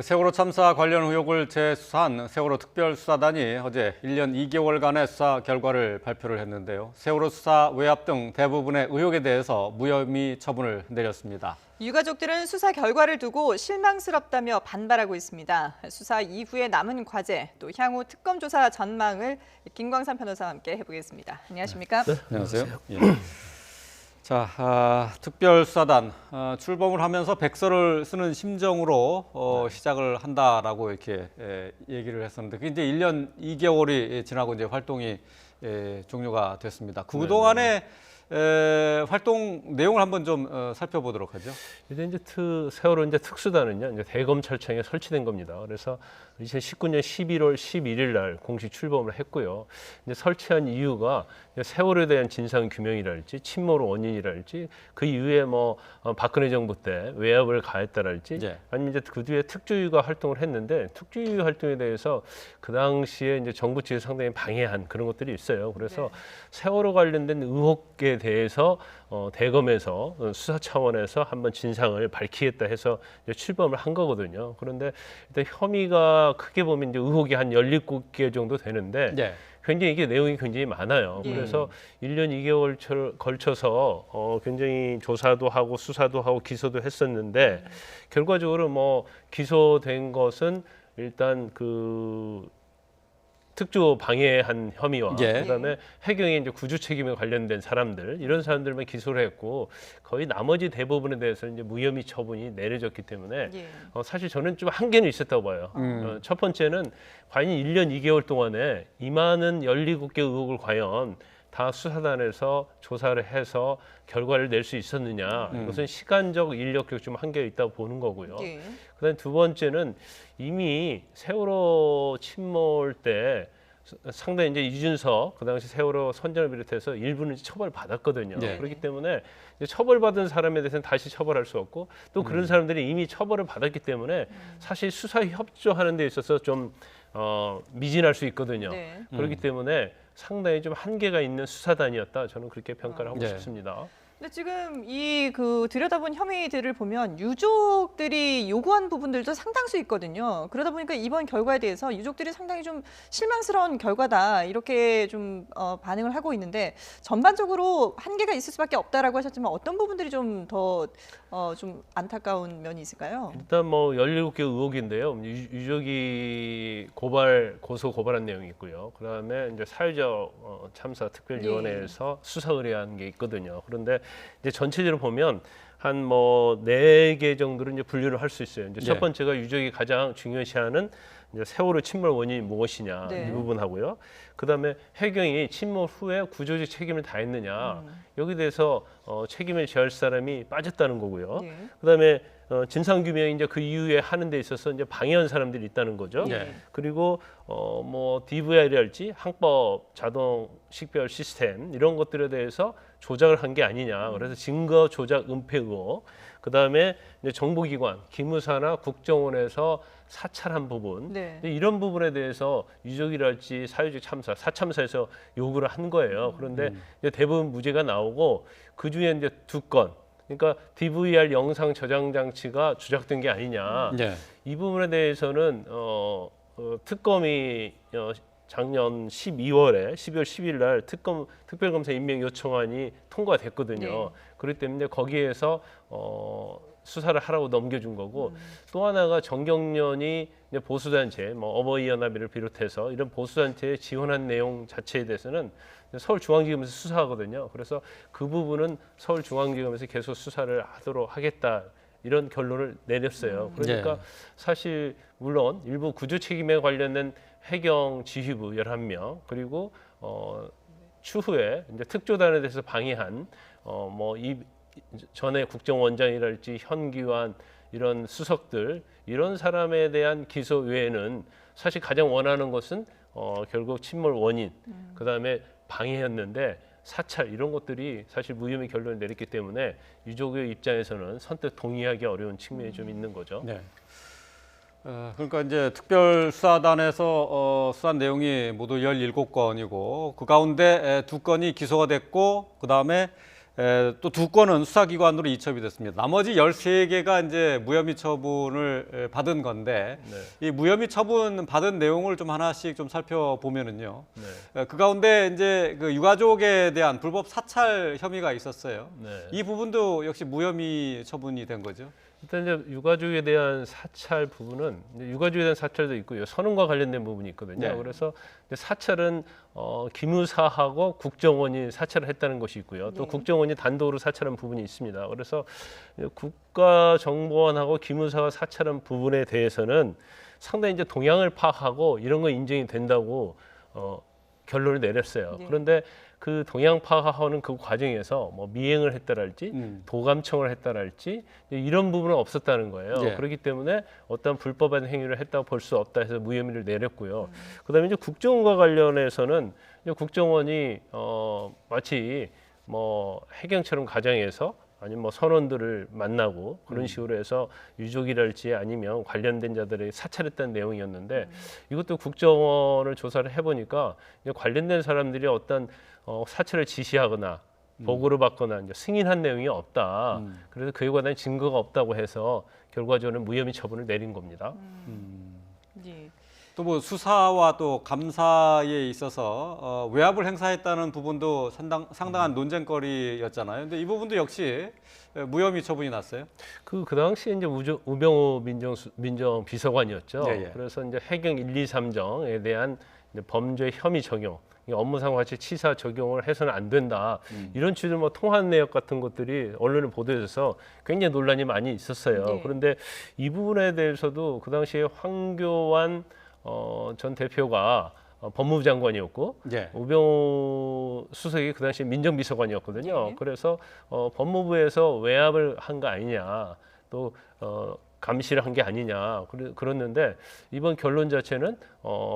세월호 참사 관련 의혹을 재수사한 세월호 특별수사단이 어제 1년 2개월간의 수사 결과를 발표를 했는데요. 세월호 수사 외압 등 대부분의 의혹에 대해서 무혐의 처분을 내렸습니다. 유가족들은 수사 결과를 두고 실망스럽다며 반발하고 있습니다. 수사 이후에 남은 과제, 또 향후 특검 조사 전망을 김광삼 변호사와 함께 해보겠습니다. 안녕하십니까? 네, 안녕하세요. 예. 자, 특별수사단 출범을 하면서 백서를 쓰는 심정으로 시작을 한다라고 이렇게 얘기를 했었는데 그게 이제 1년 2개월이 지나고 이제 활동이 종료가 됐습니다. 그동안의 활동 내용을 한번 좀 살펴보도록 하죠. 이제 세월호 특수단은요, 이제 대검찰청에 설치된 겁니다. 그래서 2019년 11월 11일 날 공식 출범을 했고요. 이제 설치한 이유가 세월호에 대한 진상 규명이랄지 침몰 원인이랄지 그 이후에 박근혜 정부 때 외압을 가했다랄지 아니면 이제 그 뒤에 특조위가 활동을 했는데 특조위 활동에 대해서 그 당시에 이제 정부 측에서 상당히 방해한 그런 것들이 있어요. 그래서 세월호 관련된 의혹에 대해서 대검에서 수사 차원에서 한번 진상을 밝히겠다 해서 이제 출범을 한 거거든요. 그런데 일단 혐의가 크게 보면 이제 의혹이 한 17개 정도 되는데 굉장히 이게 내용이 굉장히 많아요. 그래서 1년 2개월 걸쳐서 굉장히 조사도 하고 수사도 하고 기소도 했었는데 결과적으로 기소된 것은 일단 그 특조 방해한 혐의와 그다음에 해경의 이제 구조 책임에 관련된 사람들 이런 사람들만 기소를 했고 거의 나머지 대부분에 대해서는 이제 무혐의 처분이 내려졌기 때문에 사실 저는 좀 한계는 있었다고 봐요. 첫 번째는 과연 1년 2개월 동안에 이 많은 17개 의혹을 과연 다 수사단에서 조사를 해서 결과를 낼 수 있었느냐. 이것은 시간적, 인력적 좀 한계가 있다고 보는 거고요. 그다음에 두 번째는 이미 세월호 침몰 때 상당히 이제 이준석 그 당시 세월호 선장을 비롯해서 일부는 처벌 받았거든요. 그렇기 때문에 이제 처벌받은 사람에 대해서는 다시 처벌할 수 없고 또 그런 사람들이 이미 처벌을 받았기 때문에 사실 수사 협조하는 데 있어서 좀 미진할 수 있거든요. 그렇기 때문에 상당히 좀 한계가 있는 수사단이었다. 저는 그렇게 평가를 하고 싶습니다. 근데 지금 들여다본 혐의들을 보면 유족들이 요구한 부분들도 상당수 있거든요. 그러다 보니까 이번 결과에 대해서 유족들이 상당히 좀 실망스러운 결과다 이렇게 좀 반응을 하고 있는데 전반적으로 한계가 있을 수밖에 없다라고 하셨지만 어떤 부분들이 좀 더 좀 안타까운 면이 있을까요? 일단 17개 의혹인데요. 유족이 고소 고발한 내용이 있고요. 그다음에 이제 사회적 참사 특별위원회에서 수사 의뢰한 게 있거든요. 그런데 이제 전체적으로 보면 한 4개 정도로 이제 분류를 할 수 있어요. 이제 첫 번째가 유족이 가장 중요시하는 이제 세월호 침몰 원인이 무엇이냐 이 부분하고요. 그다음에 해경이 침몰 후에 구조적 책임을 다했느냐 여기 대해서 책임을 져야 할 사람이 빠졌다는 거고요. 그다음에 진상 규명이 이제 그 이후에 하는 데 있어서 이제 방해한 사람들이 있다는 거죠. 그리고 DVR이랄지 항법 자동 식별 시스템 이런 것들에 대해서 조작을 한 게 아니냐. 그래서 증거 조작 은폐 의혹. 그다음에 이제 정보기관, 기무사나 국정원에서 사찰한 부분 이런 부분에 대해서 유족이랄지 사회적 참사, 사참사에서 요구를 한 거예요. 그런데 이제 대부분 무죄가 나오고 그 중에 이제 2건. 그러니까 DVR 영상 저장 장치가 조작된 게 아니냐. 이 부분에 대해서는 특검이 작년 12월 10일 날 특별검사 임명 요청안이 통과됐거든요. 그렇기 때문에 거기에서 수사를 하라고 넘겨준 거고 또 하나가 정경련이 보수단체, 어버이연합회를 비롯해서 이런 보수단체에 지원한 내용 자체에 대해서는 서울중앙지검에서 수사하거든요. 그래서그 부분은 서울중앙지검에서 계속 수사를 하도록 하겠다. 이런 결론을 내렸어요. 그러니까 사실 물론 일부 구조 책임에 관련된 해경 지휘부 11명 그리고 추후에 이제 특조단에 대해서 방해한 이 전에 국정원장이랄지 현기환 이런 수석들 이런 사람에 대한 기소 외에는 사실 가장 원하는 것은 결국 침몰 원인 그다음에 방해였는데 사찰 이런 것들이 사실 무혐의 결론을 내렸기 때문에 유족의 입장에서는 선뜻 동의하기 어려운 측면이 좀 있는 거죠. 그러니까 이제 특별수사단에서 수사한 내용이 모두 17건이고 그 가운데 2건이 기소가 됐고 그 다음에 또 2건은 수사기관으로 이첩이 됐습니다. 나머지 13개가 이제 무혐의 처분을 받은 건데 네. 이 무혐의 처분 받은 내용을 좀 하나씩 좀 살펴보면은요. 네. 그 가운데 이제 그 유가족에 대한 불법 사찰 혐의가 있었어요. 네. 이 부분도 역시 무혐의 처분이 된 거죠. 일단 이제 유가족에 대한 사찰 부분은 이제 유가족에 대한 사찰도 있고요. 선언과 관련된 부분이 있거든요. 네. 그래서 이제 사찰은 기무사하고 국정원이 사찰을 했다는 것이 있고요. 또 네. 국정원이 단독으로 사찰한 부분이 있습니다. 그래서 국가정보원하고 기무사가 사찰한 부분에 대해서는 상당히 이제 동향을 파악하고 이런 거 인정이 된다고 결론을 내렸어요. 네. 그런데 그 동향 파악하는 그 과정에서 뭐 미행을 했다랄지 도감청을 했다랄지 이런 부분은 없었다는 거예요. 예. 그렇기 때문에 어떤 불법한 행위를 했다고 볼 수 없다 해서 무혐의를 내렸고요. 그다음에 이제 국정원과 관련해서는 이제 국정원이 마치 뭐 해경처럼 가정에서 아니면 뭐 선원들을 만나고 그런 식으로 해서 유족이랄지 아니면 관련된 자들의 사찰했다는 내용이었는데 이것도 국정원을 조사를 해보니까 이제 관련된 사람들이 어떤 사찰을 지시하거나 보고를 받거나 이제 승인한 내용이 없다. 그래서 그에 관한 증거가 없다고 해서 결과적으로 무혐의 처분을 내린 겁니다. 예. 또 뭐 수사와 또 감사에 있어서 외압을 행사했다는 부분도 상당한 논쟁거리였잖아요. 근데 이 부분도 역시 무혐의 처분이 났어요. 그 당시에 이제 우병우 민정 비서관이었죠. 예, 예. 그래서 이제 해경 1, 2, 3정에 대한 이제 범죄 혐의 적용, 업무상 과실 치사 적용을 해서는 안 된다. 이런 취지로 뭐 통한 내역 같은 것들이 언론에 보도돼서 굉장히 논란이 많이 있었어요. 네. 그런데 이 부분에 대해서도 그 당시에 황교안 전 대표가 법무부 장관이었고 예. 우병우 수석이 그 당시 민정비서관이었거든요. 네. 그래서 법무부에서 외압을 한 거 아니냐, 또 감시를 한 게 아니냐 그랬는데 이번 결론 자체는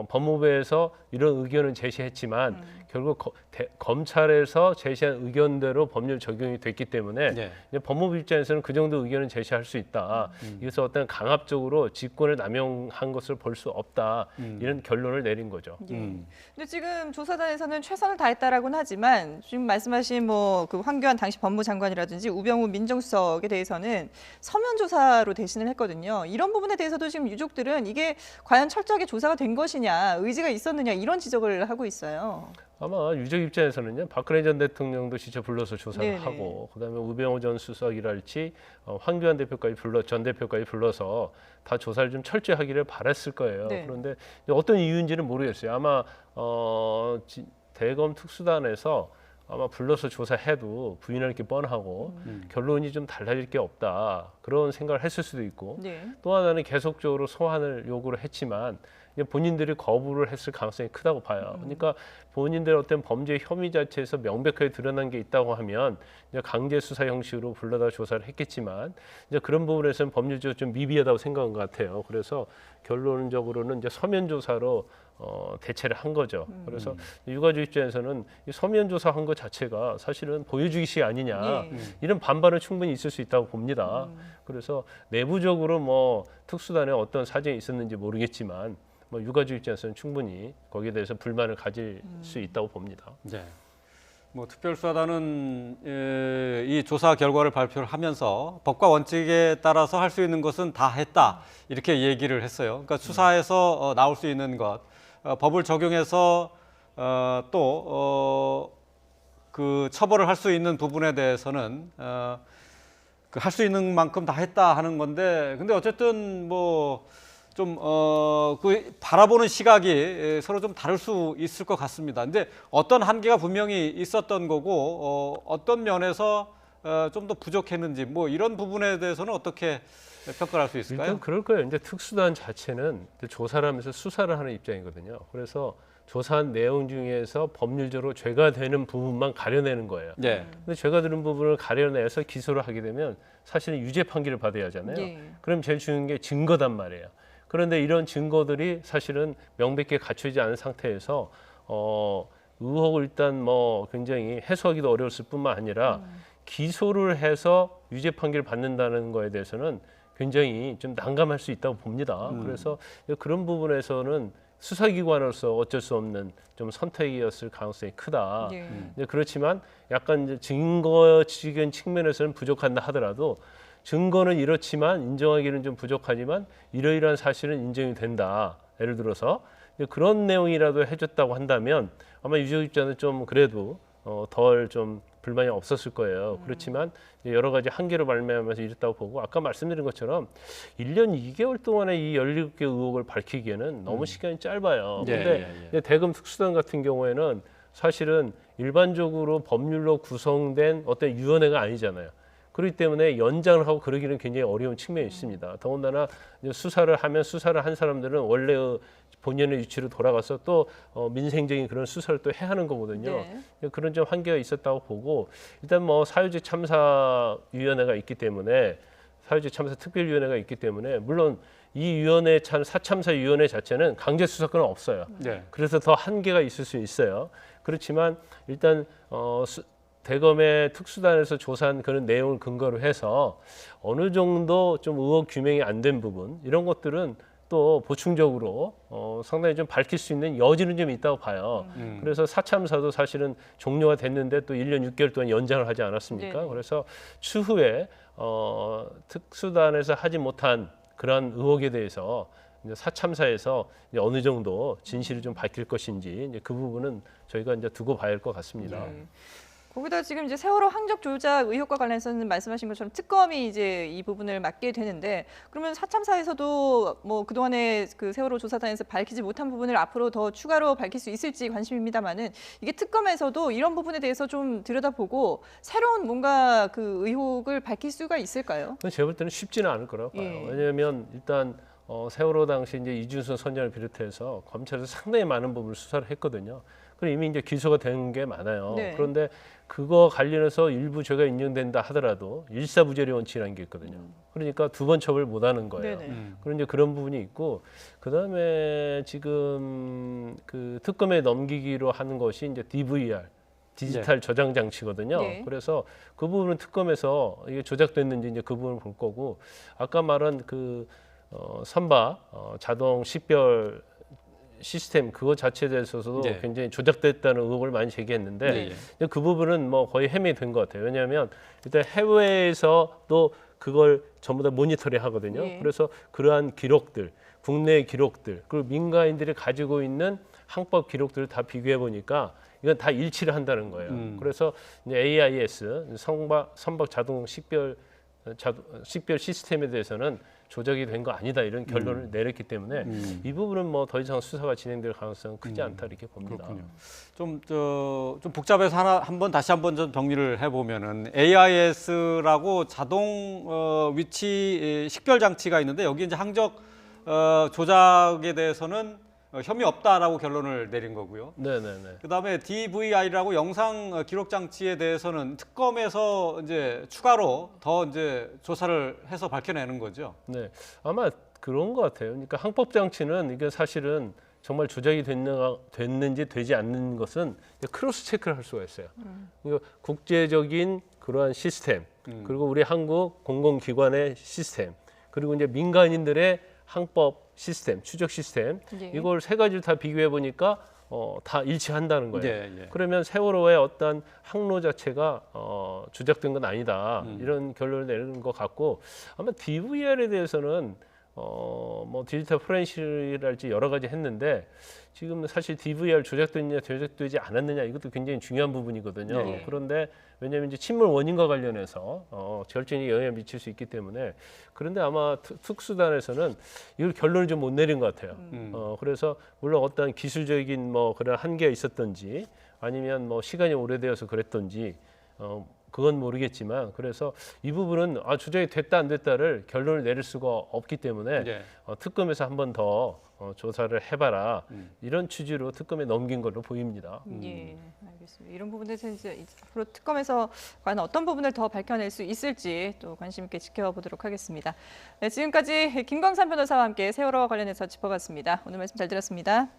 법무부에서 이런 의견을 제시했지만 결국 검찰에서 제시한 의견대로 법률 적용이 됐기 때문에 네. 이제 법무부 입장에서는 그 정도 의견을 제시할 수 있다. 이것을 어떤 강압적으로 직권을 남용한 것을 볼 수 없다. 이런 결론을 내린 거죠. 예. 근데 지금 조사단에서는 최선을 다했다라고는 하지만 지금 말씀하신 뭐 그 황교안 당시 법무장관이라든지 우병우 민정수석에 대해서는 서면 조사로 대신을 했거든요. 이런 부분에 대해서도 지금 유족들은 이게 과연 철저하게 조사가 된 것이냐, 의지가 있었느냐 이런 지적을 하고 있어요. 아마 유족 입장에서는요, 박근혜 전 대통령도 직접 불러서 조사를 네네. 하고, 그다음에 우병우 전 수석이랄지 황교안 전 대표까지 불러서 다 조사를 좀 철저히 하기를 바랐을 거예요. 네. 그런데 어떤 이유인지는 모르겠어요. 아마 대검 특수단에서 아마 불러서 조사해도 부인할 게 뻔하고 결론이 좀 달라질 게 없다 그런 생각을 했을 수도 있고 네. 또 하나는 계속적으로 소환을 요구를 했지만 이제 본인들이 거부를 했을 가능성이 크다고 봐요. 그러니까 본인들의 어떤 범죄 혐의 자체에서 명백하게 드러난 게 있다고 하면 이제 강제 수사 형식으로 불러다 조사를 했겠지만 이제 그런 부분에서는 법률적으로 좀 미비하다고 생각한 것 같아요. 그래서 결론적으로는 이제 서면 조사로 대체를 한 거죠. 그래서 유가족 입장에서는 이 서면 조사한 것 자체가 사실은 보여주기식 아니냐 예. 이런 반발은 충분히 있을 수 있다고 봅니다. 그래서 내부적으로 뭐 특수단에 어떤 사정이 있었는지 모르겠지만 뭐 유가족 입장에서는 충분히 거기에 대해서 불만을 가질 수 있다고 봅니다. 네. 뭐 특별수사단은 이 조사 결과를 발표를 하면서 법과 원칙에 따라서 할 수 있는 것은 다 했다 이렇게 얘기를 했어요. 그러니까 수사에서 나올 수 있는 것, 법을 적용해서 또 그 처벌을 할 수 있는 부분에 대해서는 그 할 수 있는 만큼 다 했다 하는 건데, 근데 어쨌든 뭐 좀 그 바라보는 시각이 서로 좀 다를 수 있을 것 같습니다. 근데 어떤 한계가 분명히 있었던 거고 어떤 면에서 좀 더 부족했는지 뭐 이런 부분에 대해서는 어떻게 평가를 할 수 있을까요? 일단 그럴 거예요. 이제 특수단 자체는 조사를 하면서 수사를 하는 입장이거든요. 그래서 조사한 내용 중에서 법률적으로 죄가 되는 부분만 가려내는 거예요. 네. 근데 죄가 되는 부분을 가려내서 기소를 하게 되면 사실은 유죄 판결을 받아야 하잖아요. 예. 그럼 제일 중요한 게 증거단 말이에요. 그런데 이런 증거들이 사실은 명백히 갖춰지지 않은 상태에서 의혹을 일단 뭐 굉장히 해소하기도 어려웠을 뿐만 아니라 기소를 해서 유죄 판결을 받는다는 거에 대해서는 굉장히 좀 난감할 수 있다고 봅니다. 그래서 그런 부분에서는 수사기관으로서 어쩔 수 없는 좀 선택이었을 가능성이 크다. 네. 근데 그렇지만 약간 이제 증거적인 측면에서는 부족한다 하더라도 증거는 이렇지만 인정하기는 좀 부족하지만 이러이러한 사실은 인정이 된다. 예를 들어서 그런 내용이라도 해줬다고 한다면 아마 유족 입장은 좀 그래도 덜 좀 불만이 없었을 거예요. 그렇지만 여러 가지 한계로 말미암아서 이랬다고 보고 아까 말씀드린 것처럼 1년 2개월 동안에 이 17개 의혹을 밝히기에는 너무 시간이 짧아요. 예, 그런데 예. 대검 특수단 같은 경우에는 사실은 일반적으로 법률로 구성된 어떤 위원회가 아니잖아요. 그렇기 때문에 연장을 하고 그러기는 굉장히 어려운 측면이 있습니다. 더군다나 이제 수사를 하면 수사를 한 사람들은 원래의 본연의 위치로 돌아가서 또 민생적인 그런 수사를 또 해야 하는 거거든요. 네. 그런 좀 한계가 있었다고 보고 일단 뭐 사유지 참사위원회가 있기 때문에 사유지 참사 특별위원회가 있기 때문에 물론 이 위원회 사참사위원회 자체는 강제 수사권은 없어요. 네. 그래서 더 한계가 있을 수 있어요. 그렇지만 일단 대검의 특수단에서 조사한 그런 내용을 근거로 해서 어느 정도 좀 의혹 규명이 안 된 부분 이런 것들은 또 보충적으로 상당히 좀 밝힐 수 있는 여지는 좀 있다고 봐요. 그래서 사참사도 사실은 종료가 됐는데 또 1년 6개월 동안 연장을 하지 않았습니까? 네. 그래서 추후에 특수단에서 하지 못한 그런 의혹에 대해서 이제 사참사에서 이제 어느 정도 진실을 좀 밝힐 것인지 이제 그 부분은 저희가 이제 두고 봐야 할 것 같습니다. 네. 거기다 지금 이제 세월호 항적 조작 의혹과 관련해서는 말씀하신 것처럼 특검이 이제 이 부분을 맡게 되는데 그러면 사참사에서도 뭐 그동안에 그 세월호 조사단에서 밝히지 못한 부분을 앞으로 더 추가로 밝힐 수 있을지 관심입니다만은 이게 특검에서도 이런 부분에 대해서 좀 들여다보고 새로운 뭔가 그 의혹을 밝힐 수가 있을까요? 그건 제가 볼 때는 쉽지는 않을 거라고 봐요. 예. 왜냐하면 일단 세월호 당시 이제 이준석 선장을 비롯해서 검찰에서 상당히 많은 부분을 수사를 했거든요. 그리고 이미 이제 기소가 된 게 많아요. 네. 그런데 그거 관련해서 일부 죄가 인정된다 하더라도 일사부재리 원칙이라는 게 있거든요. 그러니까 두 번 처벌 못 하는 거예요. 네네. 그런 이제 그런 부분이 있고 그다음에 지금 그 특검에 넘기기로 하는 것이 이제 DVR 디지털 저장 장치거든요. 네. 그래서 그 부분은 특검에서 이게 조작됐는지 이제 그 부분을 볼 거고 아까 말한 그 선박 자동 식별 시스템 그거 자체에 대해서도 네. 굉장히 조작됐다는 의혹을 많이 제기했는데 네. 그 부분은 뭐 거의 해명된 것 같아요. 왜냐하면 일단 해외에서도 그걸 전부 다 모니터링 하거든요. 네. 그래서 그러한 기록들, 국내 기록들 그리고 민간인들이 가지고 있는 항법 기록들을 다 비교해 보니까 이건 다 일치를 한다는 거예요. 그래서 이제 AIS 선박 자동 식별 시스템에 대해서는 조작이 된 거 아니다 이런 결론을 내렸기 때문에 이 부분은 뭐 더 이상 수사가 진행될 가능성은 크지 않다 이렇게 봅니다. 좀 복잡해서 한번 다시 한번 좀 정리를 해보면은 AIS라고 자동 위치 식별 장치가 있는데 여기 이제 항적 조작에 대해서는 혐의 없다라고 결론을 내린 거고요. 네네네. 그다음에 DVR이라고 영상 기록 장치에 대해서는 특검에서 이제 추가로 더 이제 조사를 해서 밝혀내는 거죠. 네, 아마 그런 것 같아요. 그러니까 항법 장치는 이게 사실은 정말 조작이 됐는지 되지 않는 것은 크로스 체크를 할 수가 있어요. 그러니까 국제적인 그러한 시스템 그리고 우리 한국 공공기관의 시스템 그리고 이제 민간인들의 항법 시스템, 추적 시스템 예. 이걸 세 가지를 다 비교해 보니까 다 일치한다는 거예요. 예, 예. 그러면 세월호의 어떤 항로 자체가 조작된 건 아니다 이런 결론을 내리는 것 같고 아마 DVR에 대해서는 뭐 디지털 포렌식이랄지 여러 가지 했는데 지금 사실 DVR 조작됐느냐 조작되지 않았느냐 이것도 굉장히 중요한 부분이거든요. 네. 그런데 왜냐하면 이제 침몰 원인과 관련해서 결정에 영향을 미칠 수 있기 때문에 그런데 아마 특수단에서는 이걸 결론을 좀 못 내린 것 같아요. 그래서 물론 어떤 기술적인 뭐 그런 한계가 있었던지 아니면 뭐 시간이 오래되어서 그랬던지 그건 모르겠지만 그래서 이 부분은 조작이 됐다 안 됐다를 결론을 내릴 수가 없기 때문에 네. 특검에서 한 번 더 조사를 해봐라 이런 취지로 특검에 넘긴 걸로 보입니다. 예, 알겠습니다. 이런 부분에 대해서 이제 앞으로 특검에서 과연 어떤 부분을 더 밝혀낼 수 있을지 또 관심 있게 지켜보도록 하겠습니다. 네, 지금까지 김광산 변호사와 함께 세월호와 관련해서 짚어봤습니다. 오늘 말씀 잘 들었습니다.